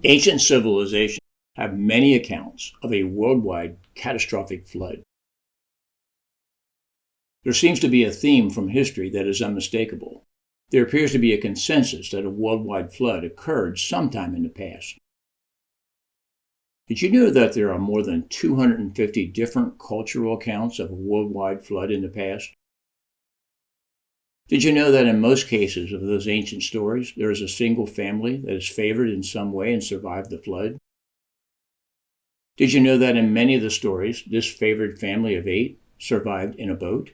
Ancient civilizations have many accounts of a worldwide catastrophic flood. There seems to be a theme from history that is unmistakable. There appears to be a consensus that a worldwide flood occurred sometime in the past. Did you know that there are more than 250 different cultural accounts of a worldwide flood in the past? Did you know that in most cases of those ancient stories, there is a single family that is favored in some way and survived the flood? Did you know that in many of the stories, this favored family of 8 survived in a boat?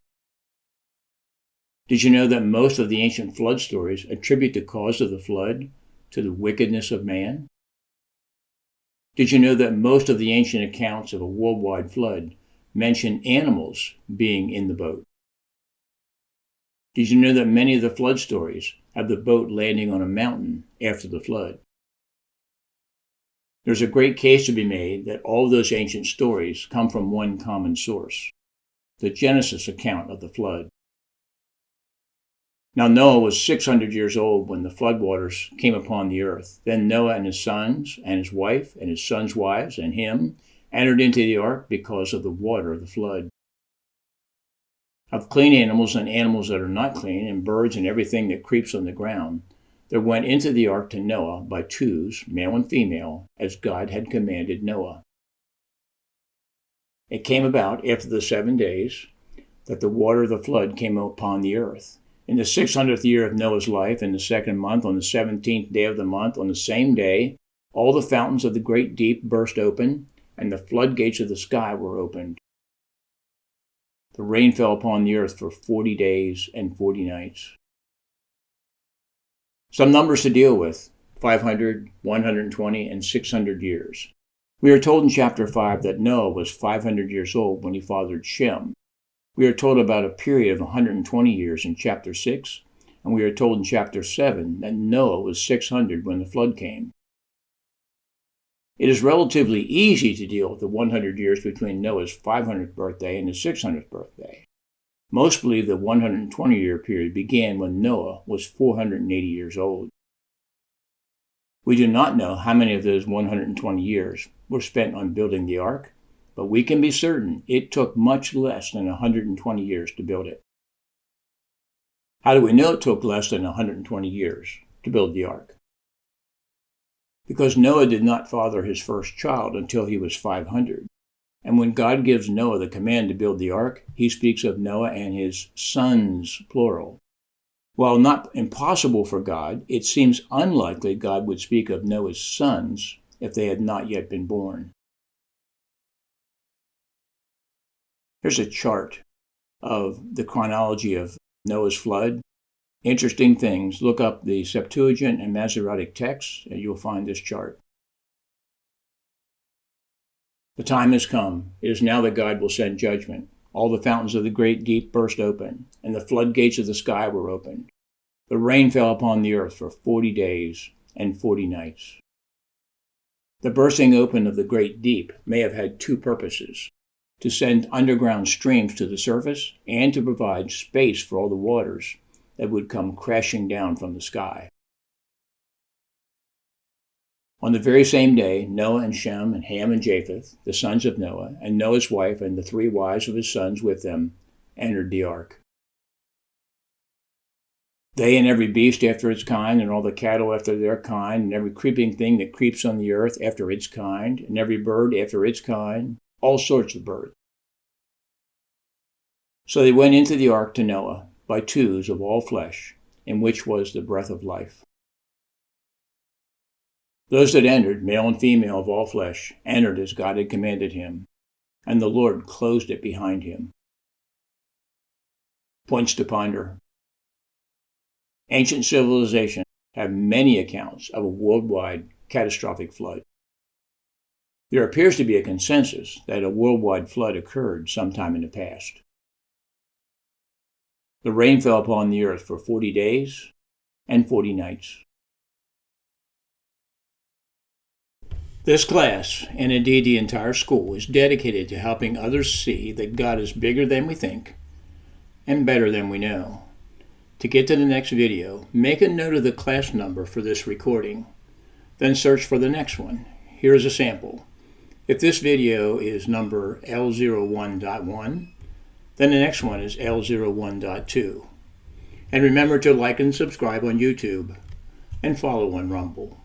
Did you know that most of the ancient flood stories attribute the cause of the flood to the wickedness of man? Did you know that most of the ancient accounts of a worldwide flood mention animals being in the boat? Did you know that many of the flood stories have the boat landing on a mountain after the flood? There's a great case to be made that all of those ancient stories come from one common source, the Genesis account of the flood. Now Noah was 600 years old when the floodwaters came upon the earth. Then Noah and his sons and his wife and his sons' wives and him entered into the ark because of the water of the flood. Of clean animals and animals that are not clean, and birds and everything that creeps on the ground, there went into the ark to Noah by twos, male and female, as God had commanded Noah. It came about after the 7 days that the water of the flood came upon the earth. In the 600th year of Noah's life, in the 2nd month, on the 17th day of the month, on the same day, all the fountains of the great deep burst open, and the floodgates of the sky were opened. The rain fell upon the earth for 40 days and 40 nights. Some numbers to deal with: 500, 120, and 600 years. We are told in chapter 5 that Noah was 500 years old when he fathered Shem. We are told about a period of 120 years in chapter 6, and we are told in chapter 7 that Noah was 600 when the flood came. It is relatively easy to deal with the 100 years between Noah's 500th birthday and his 600th birthday. Most believe the 120-year period began when Noah was 480 years old. We do not know how many of those 120 years were spent on building the ark, but we can be certain it took much less than 120 years to build it. How do we know it took less than 120 years to build the ark? Because Noah did not father his first child until he was 500. And when God gives Noah the command to build the ark, he speaks of Noah and his sons, plural. While not impossible for God, it seems unlikely God would speak of Noah's sons if they had not yet been born. Here's a chart of the chronology of Noah's flood. Interesting things. Look up the Septuagint and Masoretic texts, and you'll find this chart. The time has come. It is now that God will send judgment. All the fountains of the great deep burst open, and the floodgates of the sky were opened. The rain fell upon the earth for 40 days and 40 nights. The bursting open of the great deep may have had two purposes: to send underground streams to the surface and to provide space for all the waters that would come crashing down from the sky. On the very same day, Noah and Shem and Ham and Japheth, the sons of Noah, and Noah's wife and the 3 wives of his sons with them, entered the ark. They and every beast after its kind, and all the cattle after their kind, and every creeping thing that creeps on the earth after its kind, and every bird after its kind, all sorts of birds. So they went into the ark to Noah by twos of all flesh, in which was the breath of life. Those that entered, male and female of all flesh, entered as God had commanded him, and the Lord closed it behind him. Points to ponder. Ancient civilizations have many accounts of a worldwide catastrophic flood. There appears to be a consensus that a worldwide flood occurred sometime in the past. The rain fell upon the earth for 40 days and 40 nights. This class, and indeed the entire school, is dedicated to helping others see that God is bigger than we think and better than we know. To get to the next video, make a note of the class number for this recording. Then search for the next one. Here is a sample. If this video is number L01.1, then the next one is L01.2. And remember to like and subscribe on YouTube and follow on Rumble.